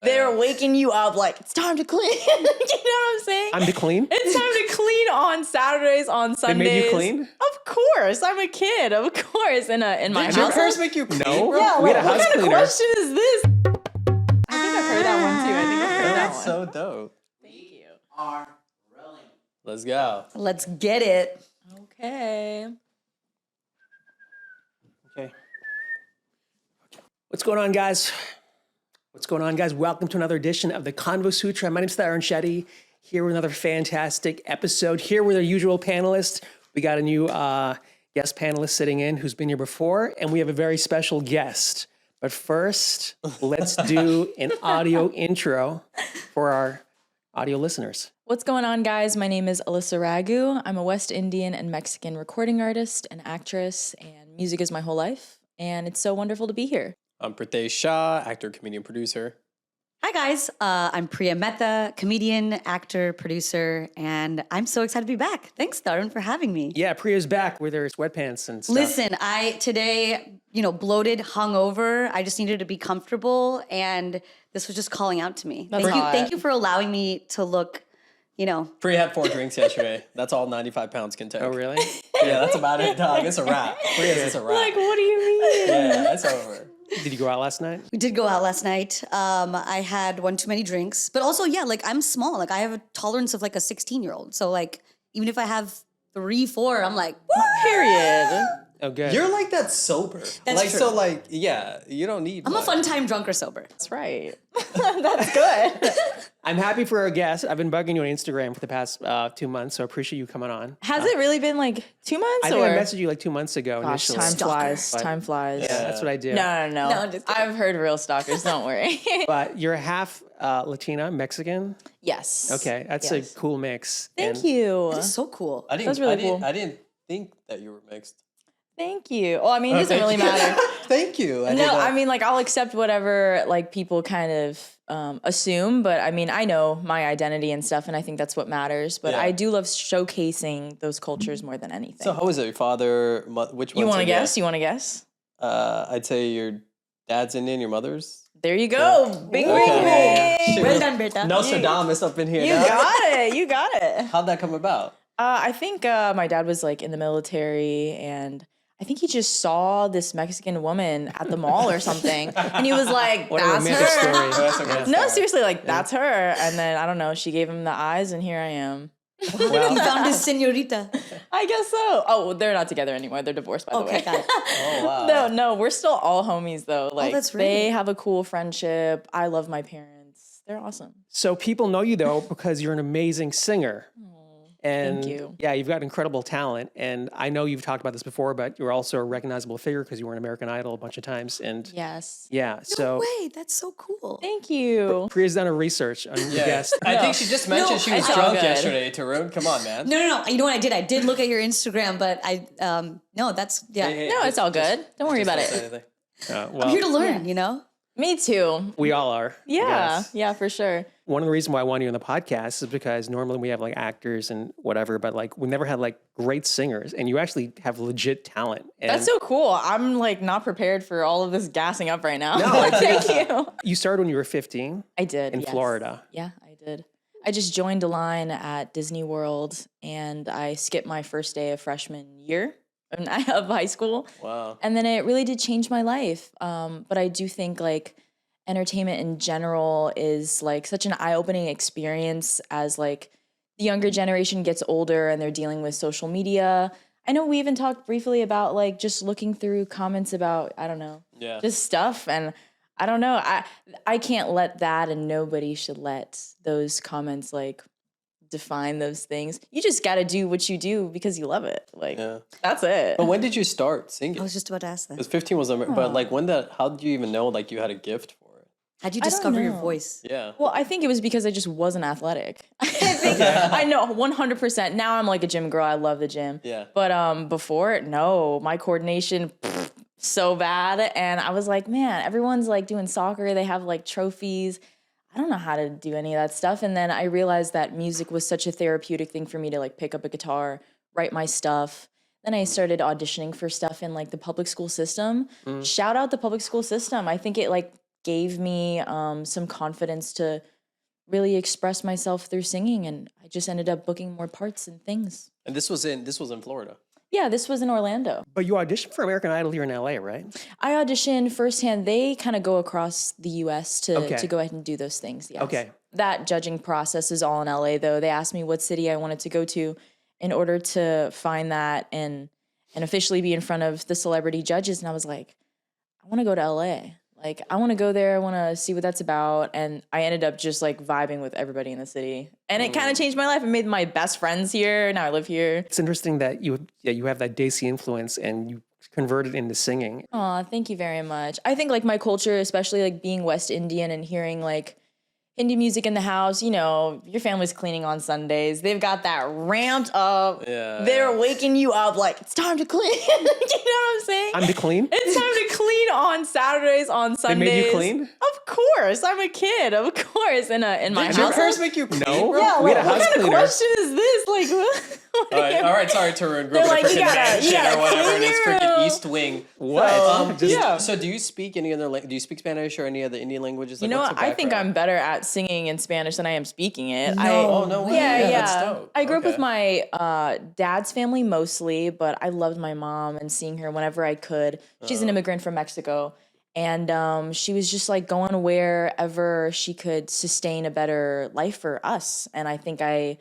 They're waking you up like, it's time to clean. You know what I'm saying? I'm to clean? It's time to clean on Saturdays, on Sundays. They made you clean? Of course. I'm a kid. Of course. In my Did house. your parents make you clean? No. Yeah, We had a what house kind cleaner. of question is this? I think I've heard that one too. I think I've heard that That's one. so dope. Thank you. Let's go. Let's get it. Okay. Okay. What's going on, guys? What's going on, guys? Welcome to another edition of the CONVO Sutra. My name's Tarun Shetty, here with another fantastic episode. Here with our usual panelists. We got a new guest panelist sitting in who's been here before, and we have a very special guest. But first, let's do an audio intro for our audio listeners. What's going on, guys? My name is ALYSSA RAGHU. I'm a West Indian and Mexican recording artist and actress, and music is my whole life. And it's so wonderful to be here. I'm Pritesh Shah, actor, comedian, producer. Hi, guys. I'm Priya Mehta, comedian, actor, producer, and I'm so excited to be back. Thanks, Tarun, for having me. Yeah, Priya's back with her sweatpants and stuff. Listen, today, bloated, hungover. I just needed to be comfortable, and this was just calling out to me. That's hot. Thank you for allowing me to look, Priya had 4 drinks yesterday. That's all 95 pounds can take. Oh, really? Yeah, that's about it, dog. It's a wrap. Priya's is a wrap. Like, what do you mean? Yeah, it's over. Did you go out last night? We did go out last night. I had one too many drinks, but also, I'm small. Like, I have a tolerance of like a 16-year-old. So, like, even if I have 3, 4, I'm like, woo! Period. Oh, good. You're like that sober. That's true. So, like, yeah, you don't need I'm a much. fun time drunk or sober. That's right. That's good. I'm happy for our guest. I've been bugging you on Instagram for the past 2 months, so I appreciate you coming on. Has it really been like 2 months? I think I messaged you like 2 months ago Gosh, initially. time Stalker. flies. But- Time flies. Yeah, that's what I do. No. No, I'm just kidding. I've heard real stalkers. Don't worry. But you're half Latina, Mexican. Yes. Okay, that's Yes. a cool mix. Thank And you. It's so cool. I didn't, That's really I didn't, cool. I didn't think that you were mixed. Thank you. Well, I mean, it doesn't really matter. Thank you. No, I mean, like, I'll accept whatever, like, people kind of assume, but I mean, I know my identity and stuff, and I think that's what matters, but Yeah. I do love showcasing those cultures more than anything. So how is it? Your father, which one? You want to guess? You want to guess? I'd say your dad's Indian, your mother's. There you go. Bing, bing, Okay. bing. Shit. Well done, Beta. Nostradamus up in here. You now. got it. You got it. How'd that come about? I think my dad was like in the military, and I think he just saw this Mexican woman at the mall or something, and he was like, What a "That's romantic her." story. That's a great No, story. seriously, like that's her. And then I don't know, she gave him the eyes, and here I am. He found his senorita. I guess so. Oh, they're not together anymore. They're divorced, by the way. Okay, got it. Oh, wow. No, we're still all homies though. Like that's they right. have a cool friendship. I love my parents. They're awesome. So people know you though because you're an amazing singer. And thank you. yeah, you've got incredible talent. And I know you've talked about this before, but you're also a recognizable figure because you were an American Idol a bunch of times. And Yes. yeah, so Wait, that's so cool. Thank you. Priya's done a research on your Yeah. guest. I think she just mentioned No, she was it's all drunk good. yesterday, Tarun. Come on, man. No. You know what I did? I did look at your Instagram, but no, that's, yeah. Hey, No, it's all good. Don't worry about Don't say it. anything. Well, I'm here to learn, Me too. we all are. I Yeah. guess. Yeah, for sure. One of the reasons why I want you on the podcast is because normally we have like actors and whatever, but like we never had like great singers, and you actually have legit talent. And That's so cool. I'm like not prepared for all of this gassing up right now. No, it's- Thank you. you started when you were 15 I did. in yes. Florida. Yeah, I did. I just joined a line at Disney World, and I skipped my first day of freshman year of high school. Wow. And then it really did change my life. But I do think like entertainment in general is like such an eye-opening experience as like the younger generation gets older and they're dealing with social media. I know we even talked briefly about like just looking through comments about, I don't know, Yeah. just stuff. And I don't know, I can't let that, and nobody should let those comments like define those things. You just got to do what you do because you love it. Like Yeah. that's it. But when did you start singing? I was just about to ask that. Because 15 was, but like how did you even know like you had a gift for it? How'd you I don't discover your know. voice? Yeah. Well, I think it was because I just wasn't athletic. I think I know 100%. Now I'm like a gym girl. I love the gym. Yeah. But before, no, my coordination so bad, and I was like, man, everyone's like doing soccer. They have like trophies. I don't know how to do any of that stuff. And then I realized that music was such a therapeutic thing for me to like pick up a guitar, write my stuff. Then I started auditioning for stuff in like the public school system. Shout out the public school system. I think it like gave me some confidence to really express myself through singing, and I just ended up booking more parts and things. And this was in Florida. Yeah, this was in Orlando. But you auditioned for American Idol here in LA, right? I auditioned firsthand. They kind of go across the U.S. to go ahead and do those things. Yes. Okay. That judging process is all in LA, though. They asked me what city I wanted to go to in order to find that and officially be in front of the celebrity judges. And I was like, I want to go to LA. Like, I want to go there. I want to see what that's about. And I ended up just like vibing with everybody in the city. And it kind of changed my life. I made my best friends here. Now I live here. It's interesting that you have that Desi influence and you converted into singing. Aw, thank you very much. I think like my culture, especially like being West Indian and hearing like Hindi music in the house, you know, your family's cleaning on Sundays. They've got that ramped up. Yeah. They're waking you up like, it's time to clean. You know what I'm saying? I'm to clean? It's time to clean on Saturdays, on Sundays. They made you clean? Of course. I'm a kid. Of course. In my Did your house. parents make you clean? No. bro? Yeah, We had a what house kind of cleaner. question is this? Like, what? All right, sorry, Tarun. Grew They're up in like, a you freaking gotta mansion or whatever, clean and it's your freaking room. East Wing. What? Yeah. So do you speak any other? Do you speak Spanish or any other Indian languages? You Like, know what's what? your I think background? I'm better at singing in Spanish than I am speaking it. Oh no way! Yeah. That's dope. I grew up with Okay. my dad's family mostly, but I loved my mom and seeing her whenever I could. She's an immigrant from Mexico. And she was just like going wherever she could sustain a better life for us. And I think I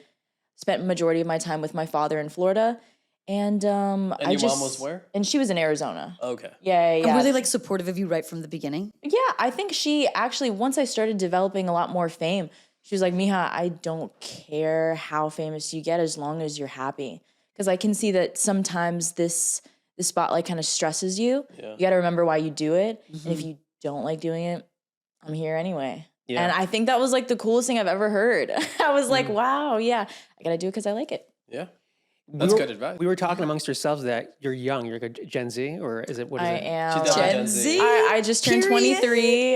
spent majority of my time with my father in Florida. And And your mom was where? And she was in Arizona. Okay. Yeah. I'm really like supportive of you right from the beginning. Yeah, I think she actually, once I started developing a lot more fame, she was like, Mija, I don't care how famous you get as long as you're happy. Because I can see that sometimes this spotlight kind of stresses you. Yeah. You got to remember why you do it. And if you don't like doing it, I'm here anyway. Yeah. And I think that was like the coolest thing I've ever heard. I was like, wow, yeah, I got to do it because I like it. Yeah. That's good advice. We were talking amongst ourselves that you're young. You're like a Gen Z, or is it, what is I it? am. She's definitely Gen Z. I just turned Period. 23.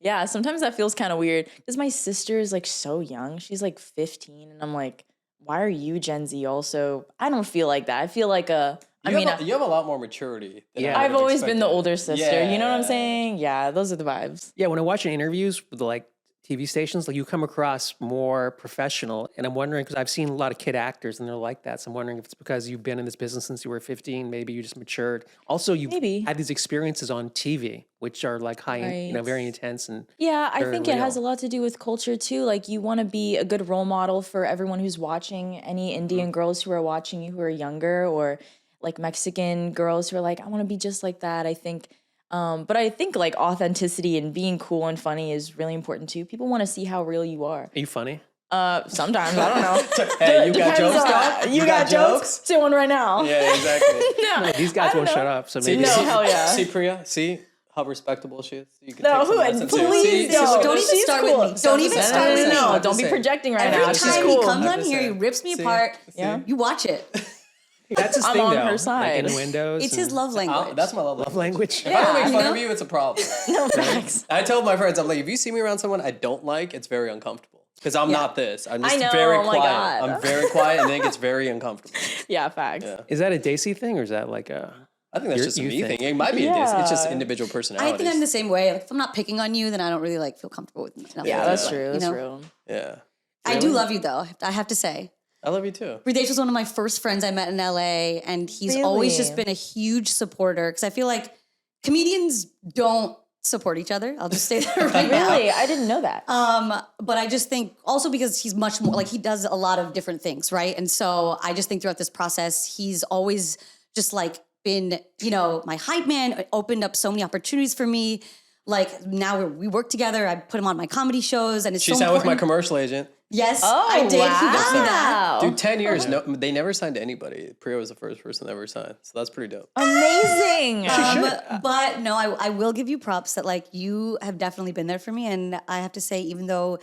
Yeah, sometimes that feels kind of weird because my sister is like so young. She's like 15, and I'm like, why are you Gen Z also? I don't feel like that. I feel like you have a lot more maturity. Than Yeah. I I've would've always been the expected. older sister. You know what I'm saying? Yeah, those are the vibes. Yeah, when I watch interviews with like TV stations, like you come across more professional. And I'm wondering, because I've seen a lot of kid actors and they're like that. So I'm wondering if it's because you've been in this business since you were 15, maybe you just matured. Also, you've Maybe. had these experiences on TV, which are like high, Right. very intense. And Yeah, I very think it has a real. lot to do with culture too. Like you want to be a good role model for everyone who's watching, any Indian girls who are watching you who are younger, or like Mexican girls who are like, I want to be just like that. I think, but I think like authenticity and being cool and funny is really important too. People want to see how real you are. Are you funny? Sometimes, I don't know. Hey, you got Depends jokes, on- dog? You got jokes? Say one right now. Yeah, exactly. No, These guys I won't don't shut know. up. So See, maybe No, see, hell yeah. See, Priya? See how respectable she is? You can No, take some who? And lessons here. please See, don't. look, Don't this- even She's start cool. with me. Don't even No, start no, with no, me. no. I'm Don't just be saying. projecting right Every now. She's time cool. he comes I'm on just here, he saying. rips me See? apart. Yeah. You watch it. that's his I'm thing, on though. her Like side. innuendos. It's his and love language. That's my love love language. language. If I don't make you fun know? of you, it's a problem. No facts. I tell my friends, I'm like, if you see me around someone I don't like, it's very uncomfortable. Because I'm not this. I'm just I know, very oh my quiet. God. I'm very quiet and then it gets very uncomfortable. Yeah, facts. Yeah. Is that a Desi thing, or is that like a? I think that's just a You me think. thing. It might be a diss. It's just Yeah. individual personalities. I think I'm the same way. Like, if I'm not picking on you, then I don't really like feel comfortable with myself. Yeah, that's true. You That's know? true. Yeah. I do love you though. I have to say. I love you too. Pritesh was one of my first friends I met in LA, and he's always Really? just been a huge supporter because I feel like comedians don't support each other. I'll just say that right now. Really? I didn't know that. But I just think also because he's much more like he does a lot of different things, right? And so I just think throughout this process, he's always just like been, my hype man, opened up so many opportunities for me. Like now we work together. I put him on my comedy shows, and it's She's so out with my important. commercial agent. Yes, I did. He got me that. Dude, 10 years. No, they never signed to anybody. Priya was the first person that ever signed. So that's pretty dope. Amazing. But no, I will give you props that like you have definitely been there for me. And I have to say, even though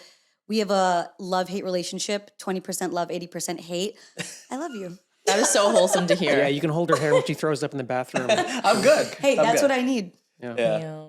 we have a love-hate relationship, 20% love, 80% hate, I love you. That is so wholesome to hear. Yeah, you can hold her hair when she throws up in the bathroom. I'm good. Hey, that's what I need. Yeah.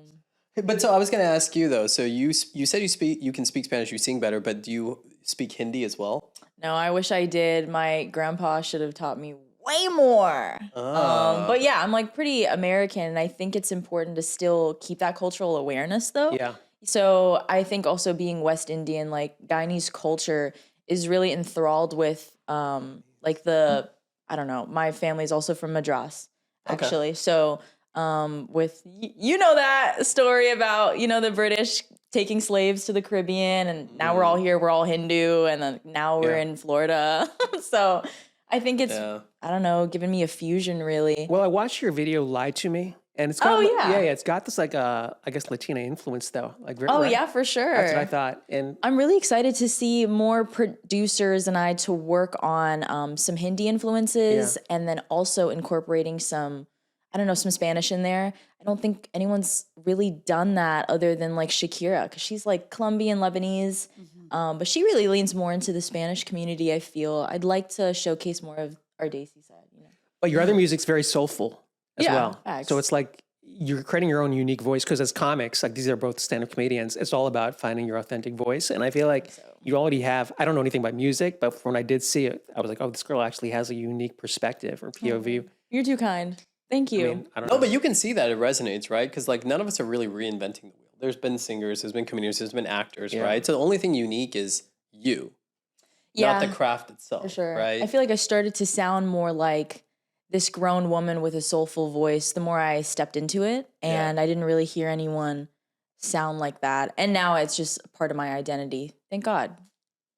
But so I was going to ask you though. So you said you can speak Spanish, you sing better, but do you speak Hindi as well? No, I wish I did. My grandpa should have taught me way more. But yeah, I'm like pretty American, and I think it's important to still keep that cultural awareness though. Yeah. So I think also being West Indian, like Guyanese culture is really enthralled with like the, I don't know, my family's also from Madras actually. So with, you know, that story about, you know, the British taking slaves to the Caribbean, and now we're all here, we're all Hindu, and then now we're in Florida. So I think it's, I don't know, giving me a fusion really. Well, I watched your video "Lie to Me," and it's got yeah. it's got this like I guess Latina influence though. Like right? Yeah, for sure. That's what I thought. And I'm really excited to see more producers and I to work on some Hindi influences and then also incorporating some, I don't know, some Spanish in there. I don't think anyone's really done that other than like Shakira, because she's like Colombian, Lebanese, but she really leans more into the Spanish community, I feel. I'd like to showcase more of our Desi side, you know. but your other music's very soulful as well. Facts. So it's like you're creating your own unique voice, because as comics, like these are both stand-up comedians, it's all about finding your authentic voice. And I feel like you already have, I don't know anything about music, but when I did see it, I was like, oh, this girl actually has a unique perspective or POV. You're too kind. Thank you. I mean, I don't No, know. but you can see that it resonates, right? Because like none of us are really reinventing the wheel. There's been singers, there's been comedians, there's been actors, right? So the only thing unique is you, not the craft itself, for sure. right? I feel like I started to sound more like this grown woman with a soulful voice the more I stepped into it, and I didn't really hear anyone sound like that. And now it's just part of my identity. Thank God.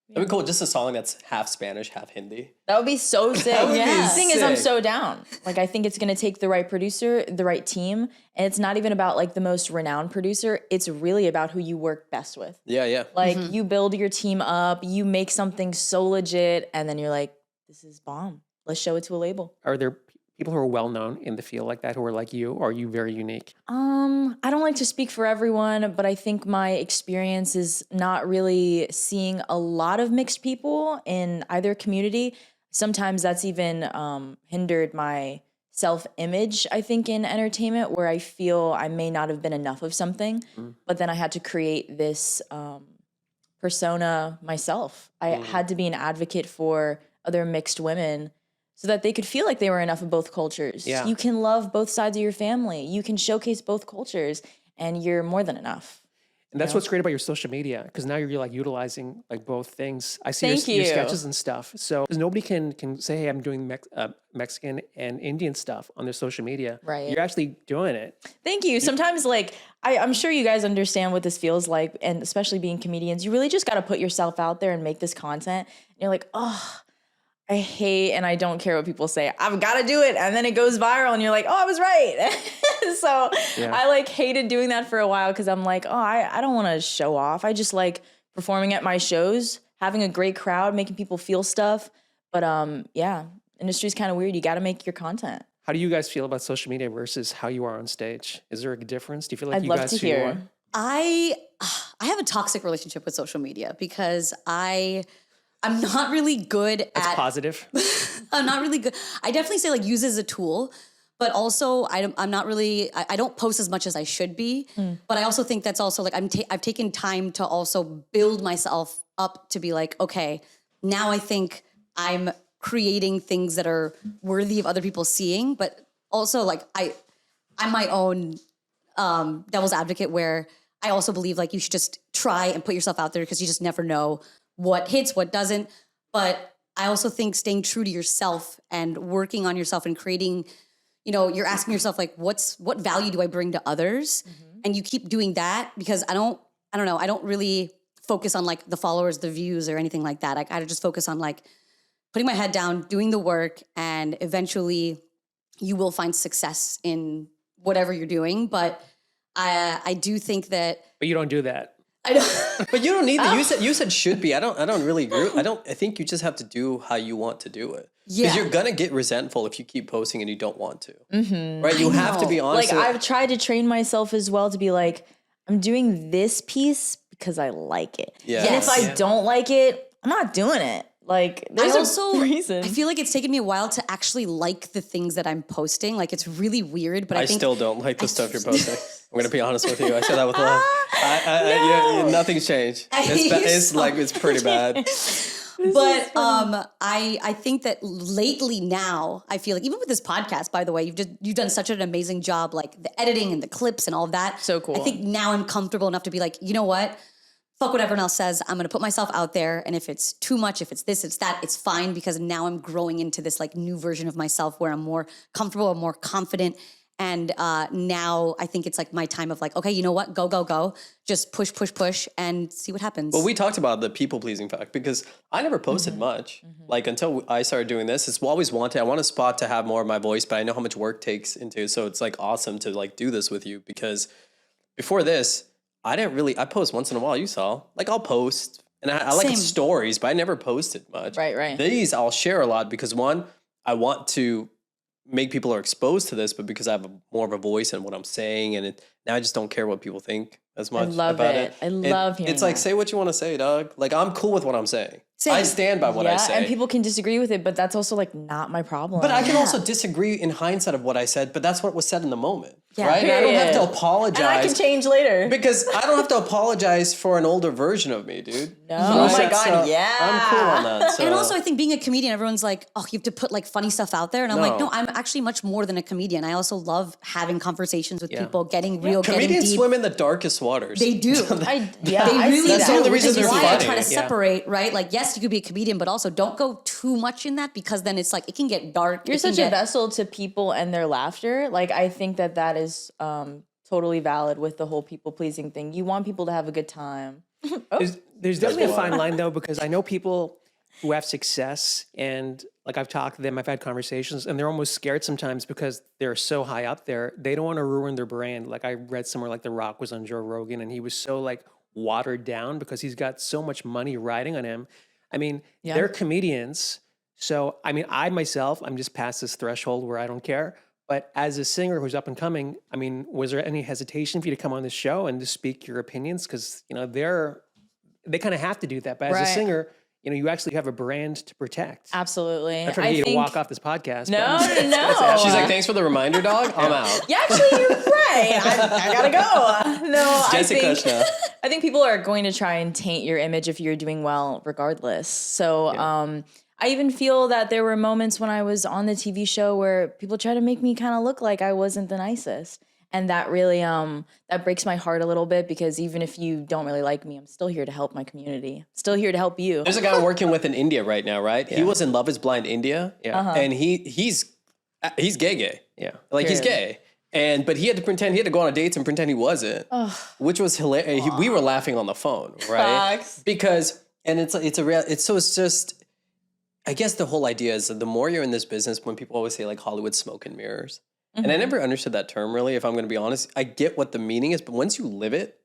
That'd be cool. Just a song that's half Spanish, half Hindi. That would be so sick. would be The thing is, I'm sick. so down. Like, I think it's going to take the right producer, the right team. And it's not even about like the most renowned producer. It's really about who you work best with. Yeah, yeah. Like you build your team up, you make something so legit, and then you're like, this is bomb. Let's show it to a label. Are there people who are well-known in the field like that who are like you, or are you very unique? I don't like to speak for everyone, but I think my experience is not really seeing a lot of mixed people in either community. Sometimes that's even hindered my self-image, I think, in entertainment, where I feel I may not have been enough of something, but then I had to create this persona myself. I had to be an advocate for other mixed women so that they could feel like they were enough of both cultures. Yeah. You can love both sides of your family. You can showcase both cultures, and you're more than enough. And that's what's great about your social media, because now you're like utilizing like both things. I see Thank your you. sketches and stuff. So 'cause nobody can say, hey, I'm doing Mexican and Indian stuff on their social media. Right. You're actually doing it. Thank you. Sometimes, like, I'm sure you guys understand what this feels like, and especially being comedians, you really just got to put yourself out there and make this content. And you're like, oh, I hate and I don't care what people say. I've got to do it. And then it goes viral and you're like, oh, I was right. So I like hated doing that for a while, because I'm like, oh, I don't want to show off. I just like performing at my shows, having a great crowd, making people feel stuff. But yeah, industry's kind of weird. You got to make your content. How do you guys feel about social media versus how you are on stage? Is there a difference? Do you feel like I'd you love guys to who you hear. are? I have a toxic relationship with social media because I'm not really good That's at positive. I'm not really good. I definitely say like use it as a tool, but also I'm not really, I don't post as much as I should be. But I also think that's also like I've taken time to also build myself up to be like, okay, now I think I'm creating things that are worthy of other people seeing, but also like I'm my own devil's advocate, where I also believe like you should just try and put yourself out there, because you just never know what hits, what doesn't. But I also think staying true to yourself and working on yourself and creating, you know, you're asking yourself like, what value do I bring to others? And you keep doing that, because I don't know, I don't really focus on like the followers, the views or anything like that. I gotta just focus on like putting my head down, doing the work, and eventually you will find success in whatever you're doing. But I do think that But you don't do that. I don't. But you don't need that. You said should be. I don't really agree. I think you just have to do how you want to do it. Yeah. Because you're gonna get resentful if you keep posting and you don't want to. Right? You have to be honest. Like, I've tried to train myself as well to be like, I'm doing this piece because I like it. Yeah. And if Yes. I don't like it, I'm not doing it. Like, there's a reason. I feel like it's taken me a while to actually like the things that I'm posting. Like, it's really weird, but I think still don't like the stuff you're posting. I'm gonna be honest with you. I say that with love. Yeah, nothing's changed. It's pretty bad. But I think that lately now, I feel like even with this podcast, by the way, you've done such an amazing job, like the editing and the clips and all of that. So cool. I think now I'm comfortable enough to be like, you know what? Fuck what everyone else says. I'm going to put myself out there. And if it's too much, if it's this, it's that, it's fine, because now I'm growing into this like new version of myself where I'm more comfortable, I'm more confident. And now I think it's like my time of like, okay, you know what? Go, go, go. Just push, push, push and see what happens. Well, we talked about the people pleasing fact because I never posted much. Like until I started doing this, it's always wanted. I want a spot to have more of my voice, but I know how much work takes into. So it's like awesome to like do this with you, because before this, I post once in a while. You saw, like I'll post and I like Same. stories, but I never posted much. Right. These I'll share a lot because one, I want to make people are exposed to this, but because I have more of a voice in what I'm saying, and now I just don't care what people think as much about it. I love hearing It's like, that. say what you want to say, dog. Like I'm cool with what I'm saying. Same. I stand by what I say. and people can disagree with it, but that's also like not my problem. But I can also disagree in hindsight of what I said, but that's what was said in the moment, Yeah. right? And I don't have to Period. apologize. and I can change later. because I don't have to apologize for an older version of me, dude. No. Oh my God, yeah. I'm cool on that. So. And also, I think being a comedian, everyone's like, oh, you have to put like funny stuff out there. And I'm like, no, I'm actually much more than a comedian. I also love having conversations with people, getting real, getting comedians deep. swim in the darkest waters. They do. I They I really see That's that. the only do. reason Which is they're why I funny. try to Yeah. separate, right? Like, yes, you could be a comedian, but also don't go too much in that, because then it's like, it can get dark. You're It can such a get- vessel to people and their laughter. Like I think that is totally valid with the whole people pleasing thing. You want people to have a good time. There's definitely a fine line though, because I know people who have success, and like I've talked to them, I've had conversations, and they're almost scared sometimes because they're so high up there. They don't want to ruin their brand. Like I read somewhere like The Rock was on Joe Rogan, and he was so like watered down because he's got so much money riding on him. I mean, they're comedians. So, I mean, I myself, I'm just past this threshold where I don't care. But as a singer who's up and coming, I mean, was there any hesitation for you to come on this show and to speak your opinions? Because, you know, they kind of have to do that. But as a Right. singer, you know, you actually have a brand to protect. Absolutely. I'm trying to get you to walk off this podcast. No, but- no. She's like, thanks for the reminder, dog. I'm out. Yeah, actually, you're right. I gotta go. No, Jessica Shah. I think people are going to try and taint your image if you're doing well, regardless. So, I even feel that there were moments when I was on the TV show where people try to make me kind of look like I wasn't the nicest. And that really, that breaks my heart a little bit, because even if you don't really like me, I'm still here to help my community. Still here to help you. There's a guy I'm working with in India right now, right? He was in Love is Blind India. Yeah. And he's gay. Yeah. Like he's Period. gay. But he had to go on dates and pretend he wasn't, which was hilarious. We were laughing on the phone, right? Facts. Because, and it's just, I guess the whole idea is that the more you're in this business, when people always say like Hollywood smoke and mirrors, and I never understood that term really, if I'm going to be honest. I get what the meaning is, but once you live it,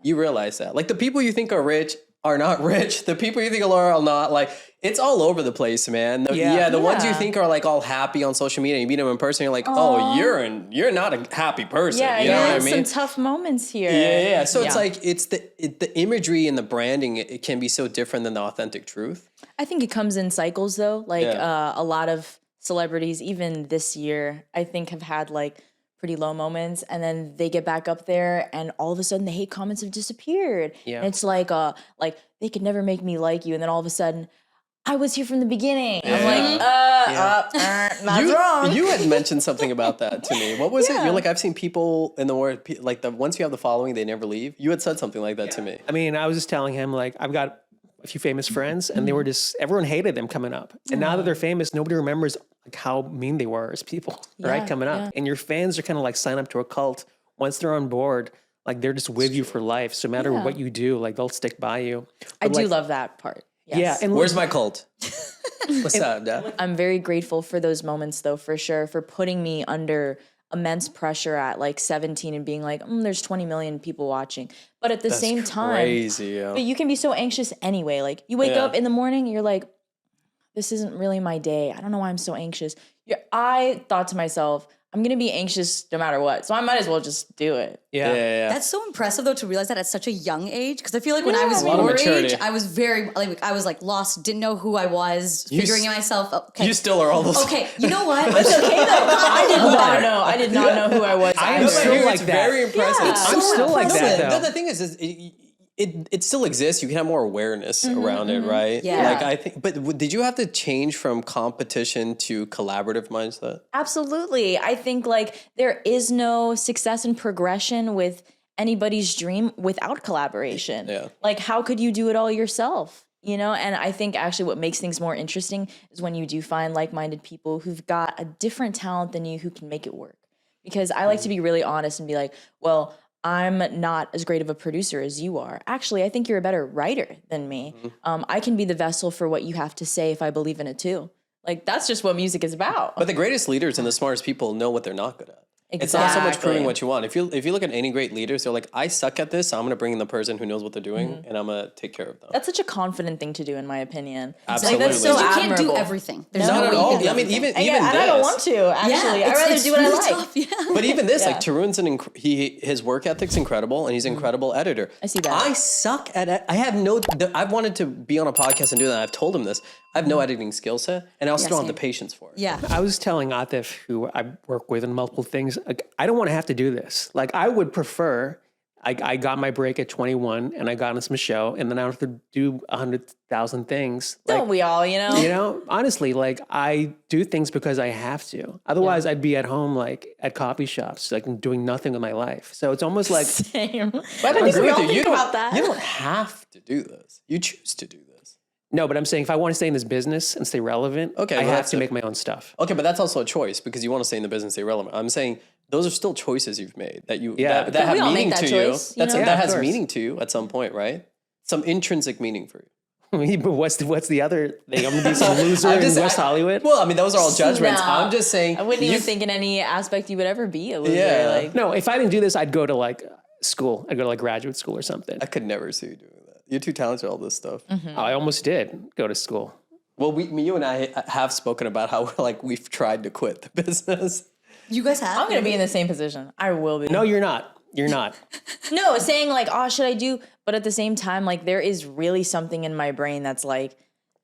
you realize that. Like the people you think are rich are not rich. The people you think are not, like, it's all over the place, man. The ones you think are like all happy on social media, you meet them in person, you're like, oh, you're not a happy person. Yeah, you know what I mean? some tough moments here. Yeah. So it's like, it's the imagery and the branding, it can be so different than the authentic truth. I think it comes in cycles though. Like Yeah. a lot of celebrities, even this year, I think have had like pretty low moments, and then they get back up there, and all of a sudden the hate comments have disappeared. Yeah. And it's like they could never make me like you, and then all of a sudden, I was here from the beginning. I'm like, that's wrong. You had mentioned something about that to me. What was it? You're like, I've seen people in the world, like once you have the following, they never leave. You had said something like that to me. I mean, I was just telling him, like, I've got a few famous friends, and they were just, everyone hated them coming up. And now that they're famous, nobody remembers like how mean they were as people, right? Coming up. And your fans are kind of like sign up to a cult. Once they're on board, like they're just with you for life. So no matter what you do, like they'll stick by you. I But, do like, love that part. Yes. Yeah. And Where's my cult? What's that, Dad? I'm very grateful for those moments though, for sure, for putting me under immense pressure at like 17 and being like, there's 20 million people watching. But at the same time, Crazy, yo. but you can be so anxious anyway. Like you wake up in the morning, you're like, this isn't really my day. I don't know why I'm so anxious. I thought to myself, I'm going to be anxious no matter what. So I might as well just do it. yeah. That's so impressive though, to realize that at such a young age. Because I feel like when I was A lot of your maturity. age, I was very I was like lost, didn't know who I was, figuring myself. Okay, You still are all those. okay. You know what? It's okay though. I did not know. I did not know who I was. I am either. still like It's that. very impressive. Yeah. I'm still like that No, though. the thing is it still exists. You can have more awareness around it, right? Yeah. Like I think, but did you have to change from competition to collaborative mindset? Absolutely. I think like there is no success and progression with anybody's dream without collaboration. Yeah. Like how could you do it all yourself? You know, and I think actually what makes things more interesting is when you do find like-minded people who've got a different talent than you who can make it work. Because I like to be really honest and be like, well, I'm not as great of a producer as you are. Actually, I think you're a better writer than me. I can be the vessel for what you have to say if I believe in it too. Like that's just what music is about. But the greatest leaders and the smartest people know what they're not good at. It's not so much proving what you want. If you look at any great leaders, they're like, I suck at this, so I'm going to bring in the person who knows what they're doing, and I'm going to take care of them. That's such a confident thing to do, in my opinion. Absolutely. Like, that's so You can't do admirable. everything. There's Not no at way you all. can do I mean, everything. even And I don't want to, actually. I'd rather do what I like. Tough, yeah. But even this, like Yeah. Tarun's his work ethic's incredible, and he's an incredible editor. I see that. I suck at. I have no. I've wanted to be on a podcast and do that. I've told him this. I have no editing skill set, and I also don't have same. the patience for it. Yeah. I was telling Atif, who I work with in multiple things, like, I don't want to have to do this. Like, I would prefer, I got my break at 21 and I got into some show, and then I don't have to do 100,000 things. Don't we all, you know? Honestly, like, I do things because I have to. Otherwise, I'd be at home, like, at coffee shops, like, doing nothing with my life. So it's almost like, Same. But I think agree we with all you. think about that. You don't have to do this. You choose to do this. no, but I'm saying if I want to stay in this business and stay relevant, Okay, I well, have that's to it. make my own stuff. Okay, but that's also a choice because you want to stay in the business, stay relevant. I'm saying those are still choices you've made that you Yeah. that But have we all make meaning that to choice, you. you know? Yeah, That of has course. meaning to you at some point, right? Some intrinsic meaning for you. But what's the other thing? I'm going to be some loser in West Hollywood? Well, I mean, those are all judgments. No. I'm just saying. I wouldn't even think in any aspect you would ever be a loser. Yeah. Like, No, if I didn't do this, I'd go to like school. I'd go to like graduate school or something. I could never see you doing that. You're too talented at all this stuff. I almost did go to school. Well, you and I have spoken about how we've tried to quit the business. You guys have? I'm going to be in the same position. I will be. No, you're not. You're not. No, saying like, oh, should I do? But at the same time, like there is really something in my brain that's like,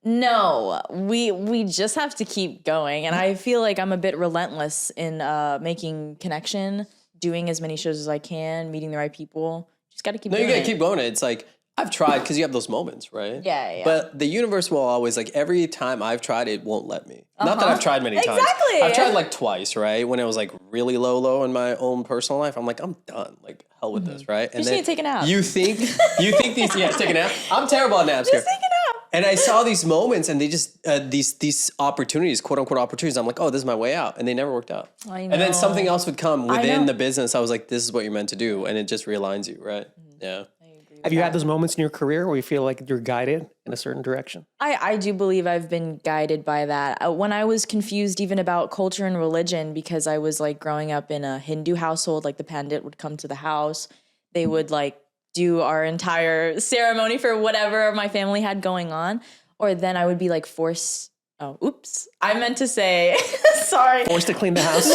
no, we just have to keep going. And I feel like I'm a bit relentless in making connection, doing as many shows as I can, meeting the right people. Just got to keep No, doing you gotta it. keep going. It's like I've tried because you have those moments, right? Yeah. But the universe will always every time I've tried, it won't let me. Not that I've tried many times. Exactly. I've tried like twice, right? When it was like really low in my own personal life, I'm like, I'm done. Like hell with this, right? And just need to take a nap. You think these? Yeah, take a nap. I'm terrible at naps. Just take a nap. And I saw these moments, and they just these opportunities, quote unquote opportunities. I'm like, oh, this is my way out, and they never worked out. I And then know. something else would come within know. the business. I was like, this is what you're meant to do, and it just realigns you, right? Yeah. Have you had those moments in your career where you feel like you're guided in a certain direction? I do believe I've been guided by that. When I was confused even about culture and religion, because I was like growing up in a Hindu household, like the pandit would come to the house. They would like do our entire ceremony for whatever my family had going on. Or then I would be like forced. Oh, oops. I meant to say, sorry. Forced to clean the house? No.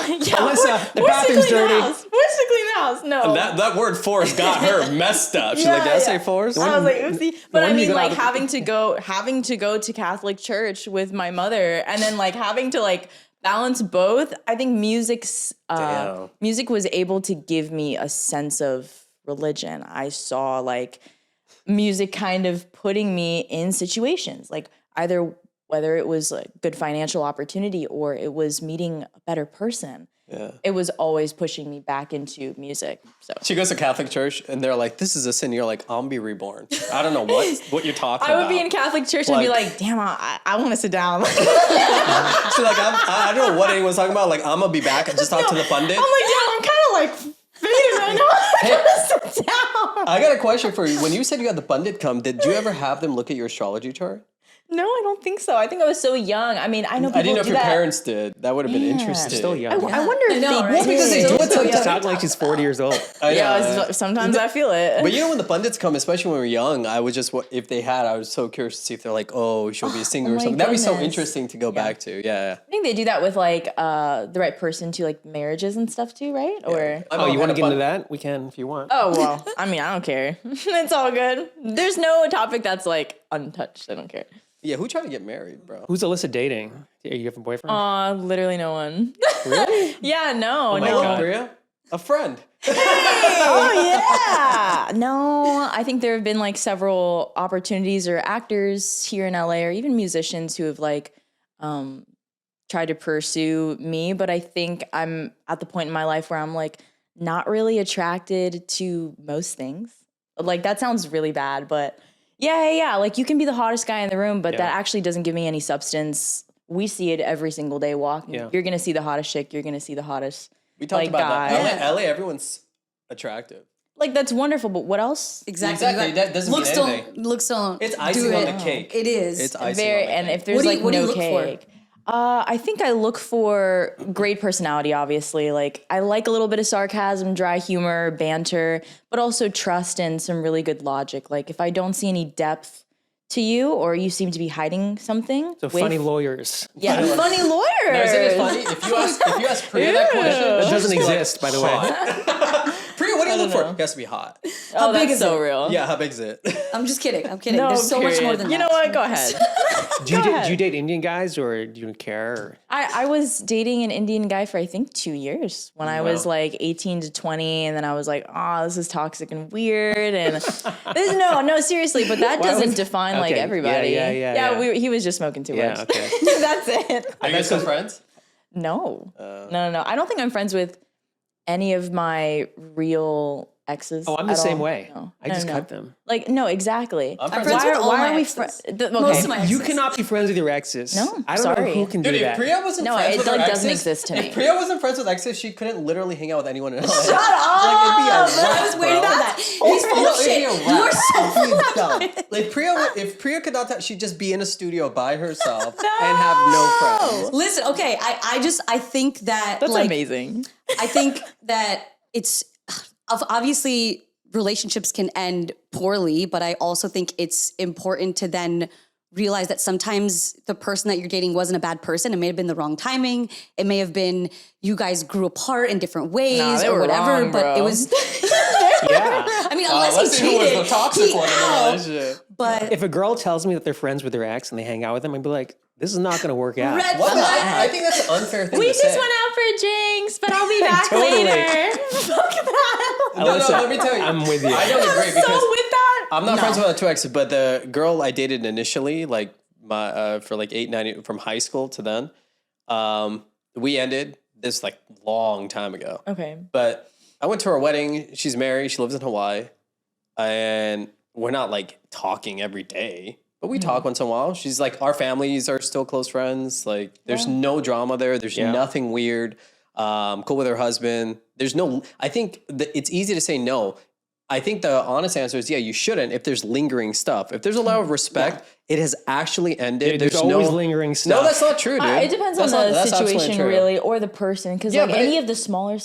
Yeah, Alyssa, the forced to bathroom's clean the dirty. house. Forced to clean the house. No. That word forced got her messed up. She's like, did I say forced? I was like, oopsie. But I one you mean, got like out of- having to go to Catholic church with my mother, and then like having to like balance both. I think music was able to give me a sense of religion. I saw like music kind of putting me in situations, like either whether it was like good financial opportunity or it was meeting a better person. Yeah. It was always pushing me back into music. So She goes to Catholic church, and they're like, this is a sin. You're like, I'll be reborn. I don't know what you're talking I about. would be in Catholic church and be like, damn, I want to sit down. She's like, I don't know what anyone's talking about. Like, I'm going to be back and just talk to the pundit. I'm like, damn, I'm kind of like fading right now. I gotta sit down. I got a question for you. When you said you had the pundit come, did you ever have them look at your astrology chart? No, I don't think so. I think I was so young. I mean, I know people I didn't know if do your that. parents did. That would have been interesting. Still young. I wonder if know, they right? do. because they do it She's sometimes. talking like she's 40 years old. I know. Yeah, sometimes I feel it. But you know, when the pundits come, especially when we were young, I was just, if they had, I was so curious to see if they're like, oh, she'll be a singer or my something. That'd be so goodness. interesting to go back to. Yeah. I think they do that with like the right person to like marriages and stuff too, right? Or Oh, you want to get into that? We can if you want. oh well, I mean, I don't care. It's all good. There's no topic that's like untouched. I don't care. Yeah, who tried to get married, bro? Who's Alyssa dating? You have a boyfriend? Literally no one. Really? Yeah, no, my no. God. Priya? A friend. Oh yeah. No, I think there have been like several opportunities or actors here in LA or even musicians who have like tried to pursue me, but I think I'm at the point in my life where I'm like not really attracted to most things. Like that sounds really bad, but yeah. Like you can be the hottest guy in the room, but that actually doesn't give me any substance. We see it every single day walking. Yeah. You're gonna see the hottest chick. You're gonna see the hottest. We talked about guy. that. LA, everyone's attractive. Like that's wonderful, but what else? Exactly. That doesn't mean anything. Looks don't. It's icing on the cake. It is. It's icing on the cake. And if there's what do you look cake. For? I think I look for great personality, obviously. Like, I like a little bit of sarcasm, dry humor, banter, but also trust and some really good logic. Like, if I don't see any depth to you or you seem to be hiding something. So funny lawyers. Yeah, funny lawyers. No, isn't it funny? If you ask Priya that question, That doesn't exist, by the way. Priya, what do you look for? It has to be hot. How big is so it? real. Yeah, how big is it? I'm just kidding. I'm kidding. No, There's so much more period. than You that. know what? Go ahead. Do you date Indian guys or do you care? Or? I was dating an Indian guy for I think 2 years when I was like 18 to 20, and then I was like, oh, this is toxic and weird, and this no seriously, but that doesn't define like everybody. Yeah. He was just smoking too much. Okay. That's it. Are you guys still friends? No. No. I don't think I'm friends with any of my real exes. Oh, I'm the at same all. way. No. I just cut them. Like, no, exactly. I'm friends why with all why my are we exes. friends? Most of my exes. You cannot be friends with your exes. No, I don't know sorry. who can Dude, do if that. Priya wasn't No, friends it with her like exes, doesn't exist to me. If Priya wasn't friends with exes, she couldn't literally hang out with anyone else. Shut up! Like, it'd be a I wrap, was waiting bro. for that. He's full of shit. You are so dumb. Like if Priya could not, she'd just be in a studio by herself and have no friends. Listen, okay. I think that That's like, amazing. I think that it's obviously relationships can end poorly, but I also think it's important to then realize that sometimes the person that you're dating wasn't a bad person. It may have been the wrong timing. It may have been you guys grew apart in different ways they or were whatever, wrong, but bro. it was, Yeah. I mean, unless he who was cheated. the toxic one in the relationship. But If a girl tells me that they're friends with their ex and they hang out with them, I'd be like, this is not going to work out. red What? flag. I think that's an unfair thing We to just say. went out for drinks, but I'll be back Totally. later. Fuck that. No, Alyssa, let me tell you. I'm with you. I don't agree So because with that, I'm not friends with my two exes, but the girl I dated initially, like my for like 8, 9 from high school to then, we ended this like long time ago. okay. But I went to her wedding. She's married. She lives in Hawaii, and we're not like talking every day, but we talk once in a while. She's like, our families are still close friends. Like, there's no drama there. There's nothing weird. Cool with her husband. There's no. I think it's easy to say no. I think the honest answer is you shouldn't if there's lingering stuff. If there's a lot of respect, it has actually ended. There's always lingering stuff. No, that's not true, dude. It depends on That's the absolutely situation, true. really, or the person. Because Yeah, like but any of the smaller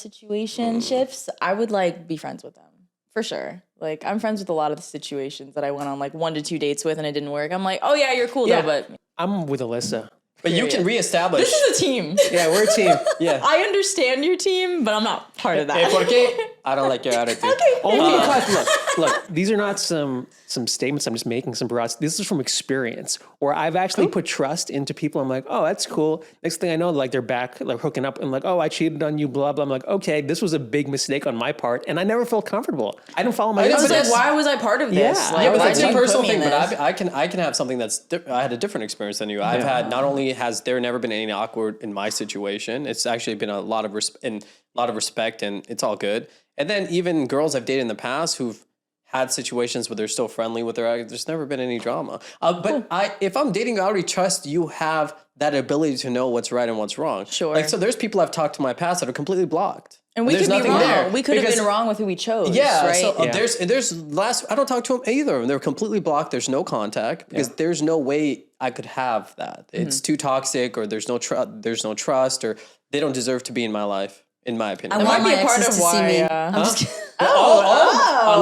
situationships, I would like be friends with them for sure. Like I'm friends with a lot of the situations that I went on like 1 to 2 dates with, and it didn't work. I'm like, oh yeah, you're cool Yeah. though, but I'm with Alyssa. But you can reestablish. this is a team. Yeah, we're a team. Yeah. I understand your team, but I'm not part of that. Hey, porque I don't like your attitude. Only because look, these are not some statements I'm just making, some broad. This is from experience, where I've actually put trust into people. I'm like, oh, that's cool. Next thing I know, like they're back, like hooking up, and like, oh, I cheated on you, blah blah. I'm like, okay, this was a big mistake on my part, and I never felt comfortable. I didn't follow my. I I was like, that's- why was I part of this? Yeah. Like, Yeah, But why that's did a you personal put me thing. in But this? I can have something that's. I had a different experience than you. I've had not only has there never been any awkward in my situation. It's actually been a lot of respect, and it's all good. And then even girls I've dated in the past who've had situations where they're still friendly with their ex, there's never been any drama. If I'm dating you, I already trust you have that ability to know what's right and what's wrong. Sure. Like, so there's people I've talked to in my past that are completely blocked. And we there's could be nothing wrong. there. We could have Because- been wrong with who we chose. Yeah, right? so I don't talk to them either of them. They're completely blocked. There's no contact because there's no way I could have that. It's too toxic, or there's no trust, or they don't deserve to be in my life, in my opinion. I want might be my a part exes of to see why, me. I'm just kidding.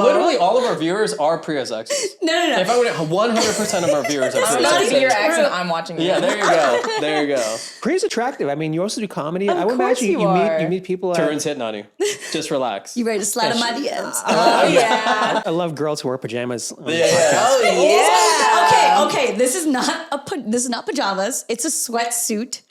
Literally all of our viewers are Priya's exes. No. If I would, 100% of our viewers are I'm Priya's not exes. even your ex, and I'm watching you. Yeah, there you go. There you go. Priya's attractive. I mean, you also do comedy. I would course imagine you are. you meet people. Tarun's hitting on you. Just relax. You ready to slide on my DMs? Oh yeah. I love girls who wear pajamas. on the Yeah. Oh yeah. Okay. This is not pajamas. It's a sweatsuit.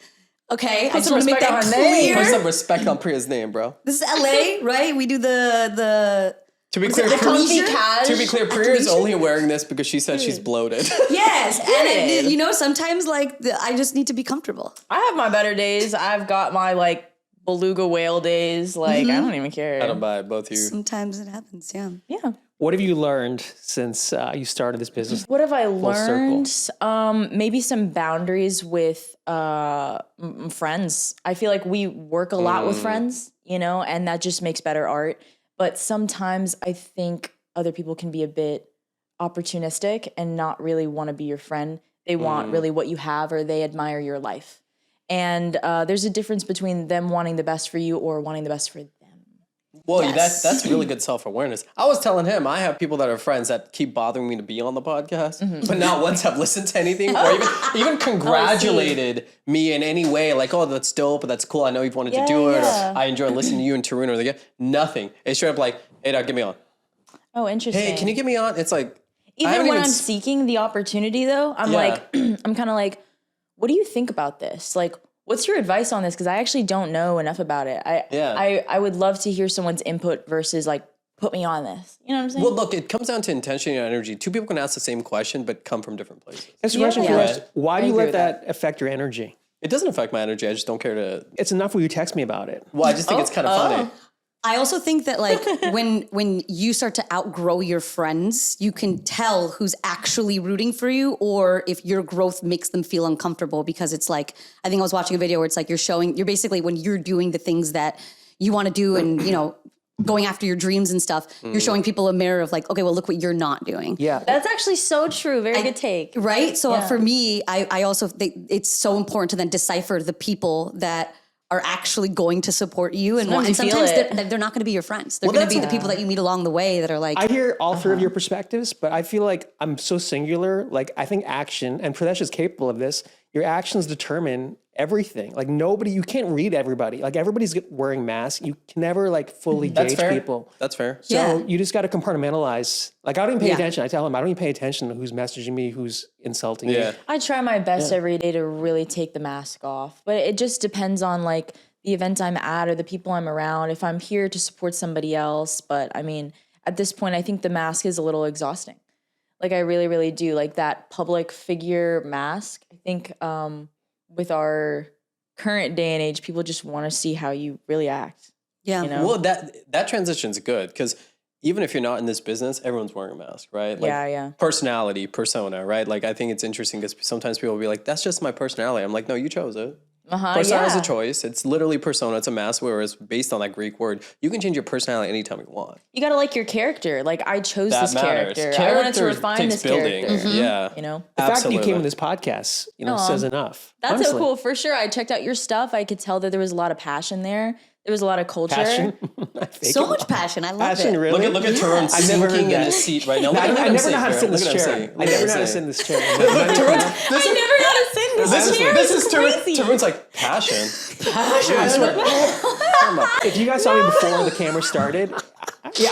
Okay, I Put just some want to make respect that on her name. Put clear. some respect on Priya's name, bro. This is LA, right? We do the To be clear, it? Comfy Leisure? cash. to be clear, Priya is only wearing this because she said she's bloated. yes, Period. and you know sometimes like I just need to be comfortable. I have my better days. I've got my like beluga whale days. Like I don't even care. I don't buy it, both of you. Sometimes it happens. Yeah. Yeah. What have you learned since you started this business? What have I circle. learned? Maybe some boundaries with friends. I feel like we work a lot with friends, you know, and that just makes better art. But sometimes I think other people can be a bit opportunistic and not really want to be your friend. They want really what you have, or they admire your life. And there's a difference between them wanting the best for you or wanting the best for them. Well, Yes. that's really good self-awareness. I was telling him I have people that are friends that keep bothering me to be on the podcast, but not once have listened to anything or even congratulated me in any way. Like, oh, that's dope, that's cool. I know you've wanted to do it, yeah. or I enjoy listening to you and Tarun, or nothing. It's straight up like, hey, dog, get me on. Oh, interesting. Hey, can you get me on? It's like, Even when I'm seeking the opportunity, though, I'm like, I'm kind of like, what do you think about this? Like, what's your advice on this? Because I actually don't know enough about it. I would love to hear someone's input versus like, put me on this. You know what I'm saying? Well, look, it comes down to intention and energy. Two people can ask the same question, but come from different places. That's a question for Yeah. us. Why do you agree let with that affect your energy? It doesn't affect my energy. I just don't care to. It's enough when you text me about it. Well, I just think it's kind of funny. I also think that like when you start to outgrow your friends, you can tell who's actually rooting for you or if your growth makes them feel uncomfortable, because it's like, I think I was watching a video where it's like you're basically, when you're doing the things that you want to do and, you know, going after your dreams and stuff, you're showing people a mirror of like, okay, well, look what you're not doing. Yeah. That's actually so true. Very good take. Right? So for me, I also think it's so important to then decipher the people that are actually going to support you. And Sometimes you feel sometimes they're not going to be your friends. They're going to be the people that you meet along the way that are like, I hear all three of your perspectives, but I feel like I'm so singular. Like, I think action, and Pritesh is capable of this, your actions determine everything. Like, you can't read everybody. Like, everybody's wearing masks. You can never, like, fully That's gauge fair. people. That's fair. So you just got to compartmentalize. Like, I don't even pay attention. I tell him, I don't even pay attention to who's messaging me, who's insulting me. I try my best every day to really take the mask off, but it just depends on like the event I'm at or the people I'm around. If I'm here to support somebody else, but I mean, at this point, I think the mask is a little exhausting. Like I really, really do like that public figure mask. I think with our current day and age, people just want to see how you really act. yeah. You know? Well, that transition's good because even if you're not in this business, everyone's wearing a mask, right? Like Yeah. personality, persona, right? Like I think it's interesting because sometimes people will be like, that's just my personality. I'm like, no, you chose it. Persona is a choice. It's literally persona. It's a mask, whereas based on that Greek word, you can change your personality anytime you want. You gotta like your character. Like I chose That this matters. character. I wanted to Character refine takes this building. character. Yeah. You know? The fact that you Absolutely. came on this podcast, says enough. That's honestly. so cool. For sure. I checked out your stuff. I could tell that there was a lot of passion there. There was a lot of culture. Passion. So much passion. I love Passion, it. really? Look at Tarun I've never heard sinking in that. his seat right now. I Look at him never sing know how to here. sit in Look this at him chair. sing. I Look at never him know how to sing. sit in this chair. I never got to sit in this chair. This It's is crazy. Tarun's like passion. I swear. If you guys saw me before the camera started,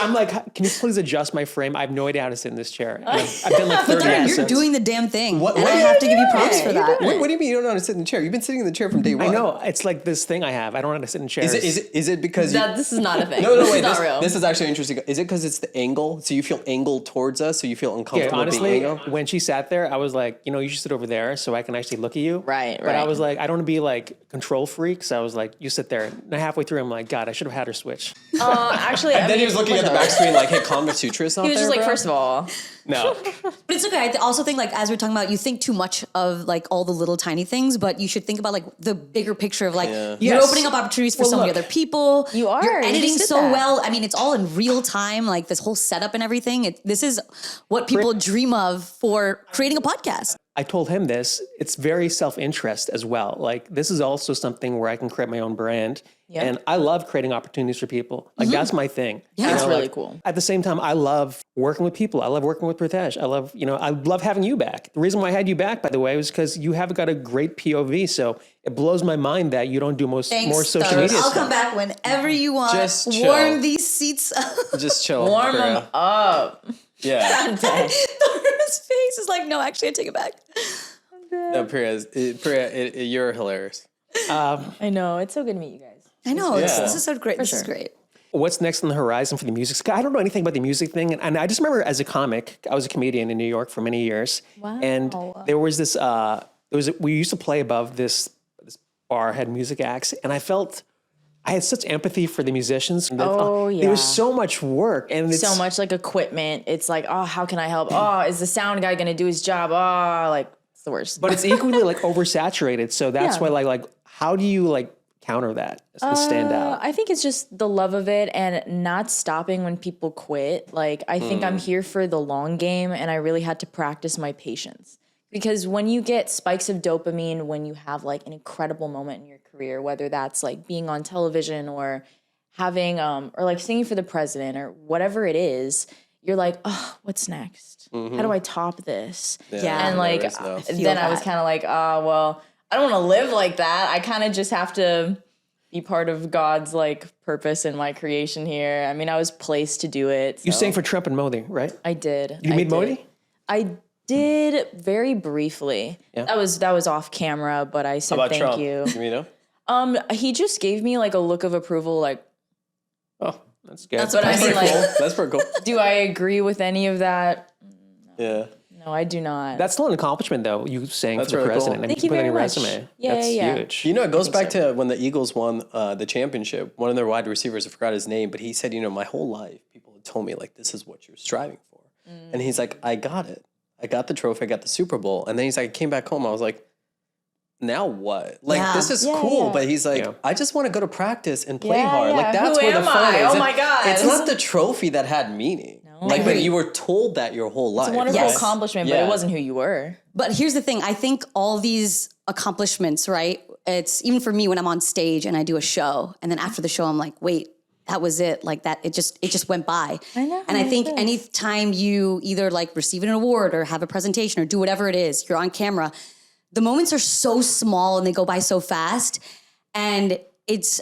I'm like, can you please adjust my frame? I have no idea how to sit in this chair. And I've done like 30 You're episodes. doing the damn thing. What- and what I are you have to give you doing? props for that. What do you mean you don't know how to sit in the chair? You've been sitting in the chair from day one. I know. It's like this thing I have. I don't know how to sit in chairs. Is it because This is not a thing. No, This wait. is not real. This is actually interesting. Is it because it's the angle? So you feel angled towards us, so you feel Yeah, uncomfortable honestly, being angled? when she sat there, I was like, you should sit over there so I can actually look at you. Right, But I right. was like, I don't want to be like control freak. So I was like, you sit there. And halfway through, I'm like, God, I should have had her switch. Actually, And then he was looking at the back screen like, hey, CONVO Sutra is not He was there, just like, bro? first of all, No. But it's okay. I also think, like, as we're talking about, you think too much of like all the little tiny things, but you should think about like the bigger picture of like you're Yes. opening up opportunities for Well, so many look. other people. You are. You're You editing just did so that. well. I mean, it's all in real time. Like this whole setup and everything. This is what people dream of for creating a podcast. I told him this. It's very self-interest as well. Like this is also something where I can create my own brand. Yeah. And I love creating opportunities for people. Like that's my thing. Yeah. that's really like, cool. At the same time, I love working with people. I love working with Pritesh. I love having you back. The reason why I had you back, by the way, was because you have got a great POV. So it blows my mind that you don't do more social Tarun. media I'll stuff. come back whenever you want. Just chill. Warm these seats up. Just chill. Warm Priya. them up. Yeah. Tarun's face is like, no, actually, I take it back. No, Priya, you're hilarious. I know. It's so good to meet you guys. I know. This is so great. This is great. What's next on the horizon for the music? I don't know anything about the music thing. And I just remember as a comic, I was a comedian in New York for many years. Wow. And there was this, we used to play above this bar, had music acts. And I had such empathy for the musicians. Oh, yeah. There was so much work. And it's So much like equipment. It's like, oh, how can I help? Oh, is the sound guy going to do his job? Oh, like it's the worst. But it's equally like oversaturated. So that's why like, how do you like counter that and stand out? I think it's just the love of it and not stopping when people quit. Like, I think I'm here for the long game, and I really had to practice my patience. Because when you get spikes of dopamine, when you have like an incredible moment in your career, whether that's like being on television or having, or like singing for the president or whatever it is, you're like, oh, what's next? How do I top this? Yeah. And like, then I was kind of like, oh, well, I don't want to live like that. I kind of just have to be part of God's like purpose in my creation here. I mean, I was placed to do it. You sang for Trump and Modi, right? I did. You meet Modi? I did very briefly. Yeah. That was off camera, but I said thank Trump? you. You meet him? He just gave me like a look of approval, like, Oh, that's good. but I mean, like, That's pretty cool. do I agree with any of that? Yeah. No, I do not. That's still an accomplishment, though. You sang That's for the really cool. president and Thank you you put it very on your much. resume. Yeah, That's yeah. huge. You know, it goes back to when the Eagles won the championship. One of their wide receivers, I forgot his name, but he said, you know, my whole life, people had told me, like, this is what you're striving for. And he's like, I got it. I got the trophy. I got the Super Bowl. And then he's like, I came back home. I was like, now what? Like, this is cool. yeah. But he's like, I just want to go to practice and play hard. yeah. Like, that's Who where the am fun I? is. Oh, my God. It's not the trophy that had meaning. Like, but you were told that your whole life. It's a wonderful right? accomplishment, but Yeah. it wasn't who you were. But here's the thing. I think all these accomplishments, right? It's even for me when I'm on stage and I do a show, and then after the show, I'm like, wait, that was it. Like that, it just went by. I know And I how think it is. anytime you either like receive an award or have a presentation or do whatever it is, you're on camera, the moments are so small and they go by so fast. And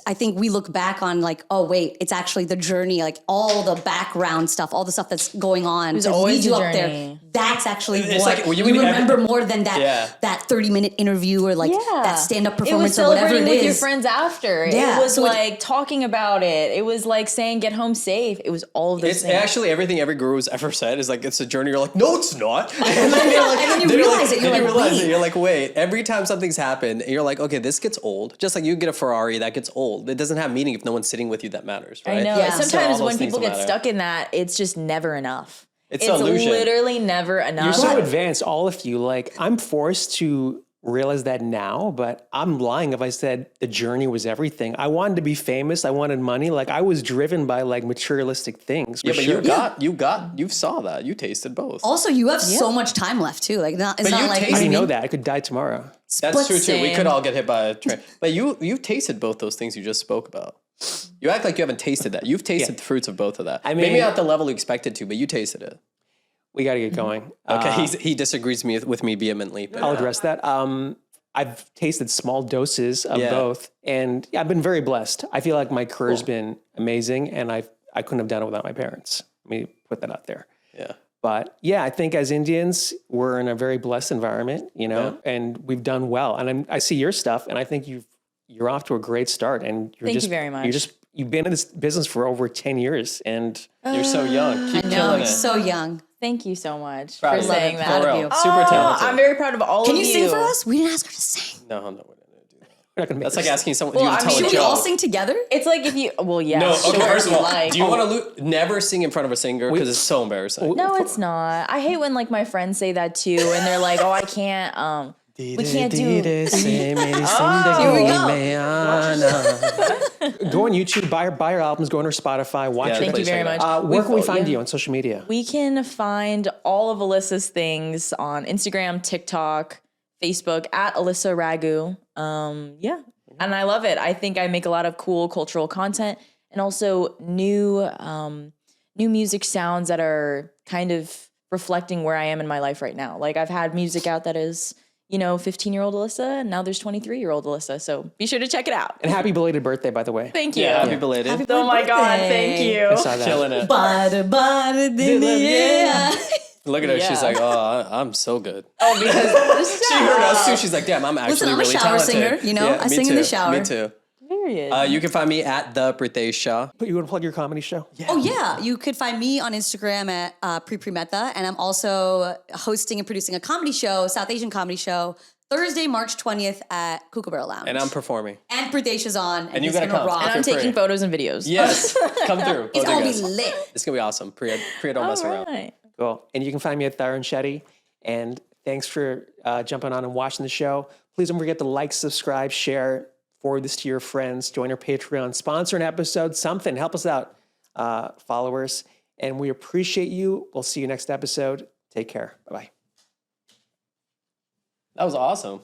I think we look back on like, oh wait, it's actually the journey, like all the background stuff, all the stuff that's going on to always lead you a up there. journey. That's actually It's what like when you you remember more than that 30-minute interview or like that stand-up performance or whatever it celebrating with your is. friends after. Yeah, It was so like talking about it. It was like saying get home safe. It was all of those It's things. actually everything every guru's ever said is like, it's a journey. You're like, no, it's not. And then you're like, And then you they're realize it. You're then you like, realize wait. it. You're like, wait, every time something's happened, you're like, okay, this gets old. Just like you get a Ferrari, that gets old. It doesn't have meaning if no one's sitting with you that matters, right? I know. Yeah. So all Sometimes those when things people don't get matter. stuck in that, it's just never enough. It's an illusion. Literally never enough. You're so advanced, all of you. Like, I'm forced to realize that now, but I'm lying if I said the journey was everything. I wanted to be famous. I wanted money. Like, I was driven by like materialistic things. Yeah, for but sure. you saw that. You tasted both. Also, you have so much time left too. Like, it's But not you like taste- I didn't know that. I could die tomorrow. That's true too. We Same. could all get hit by a train. But you tasted both those things you just spoke about. You act like you haven't tasted that. You've tasted the fruits of both of that. I mean- maybe not the level you expected to, but you tasted it. We got to get going. Okay, he disagrees with me vehemently. But I'll address that. I've tasted small doses of Yeah. both, and I've been very blessed. I feel like my career's been amazing, and I couldn't have done it without my parents. Let me put that out there. yeah. But yeah, I think as Indians, we're in a very blessed environment, you know, and we've done well. And I see your stuff, and I think you're off to a great start. And you're Thank you just very much. You've been in this business for over 10 years, and You're so young. Keep no, killing it. so young. Thank you so much Proud for of you. saying For that. real. you. Super talented. I'm very proud of all Can of you you. sing for us? We didn't ask her to sing. No, we didn't do that. we're not going to make That's like this. asking someone Well, you to I tell mean, a Should we joke. all sing together? It's like if you, well, yeah. No, sure, okay, first of if all, you like. do you want to never sing in front of a singer? Because it's so embarrassing. No, it's not. I hate when like my friends say that too, and they're like, "Oh, I can't. We can't do." Here we go. Go on YouTube, buy our albums, go on our Spotify, watch Yeah, your Thank you please very check it much. out. Where can we find yeah. you on social media? We can find all of Alyssa's things on Instagram, TikTok, Facebook at ALYSSA RAGHU. Yeah, and I love it. I think I make a lot of cool cultural content and also new music sounds that are kind of reflecting where I am in my life right now. Like I've had music out that is, 15-year-old Alyssa, and now there's 23-year-old Alyssa. So be sure to check it out. And happy belated birthday, by the way. Thank you. Yeah, happy belated. Oh my God, birthday. thank you. I saw that. Killing it. Bada, bada, din, yeah. Look at her. She's Yeah. like, oh, I'm so good. Oh, because She heard us too. She's like, damn, I'm actually Listen, I'm a really shower talented. singer, you know? I me sing too. in the shower. Me too. Period. You can find me at the Pritesh Shah. But you want to plug your comedy show? Yeah. Oh yeah, you could find me on Instagram at Mehta, and I'm also hosting and producing a comedy show, South Asian comedy show, Thursday, March 20th at Kookaburra Lounge. And I'm performing. And Pritesh is on, and you he's gotta gonna come. rock. and I'm for free. taking photos and videos. Yes, come through. It's Both of gonna you be guys. lit. It's gonna be awesome. Priya don't mess around. Right. Cool. And you can find me at Tarun Shetty. And thanks for jumping on and watching the show. Please don't forget to like, subscribe, share, forward this to your friends, join our Patreon, sponsor an episode, something. Help us out, followers. And we appreciate you. We'll see you next episode. Take care. Bye-bye. That was awesome.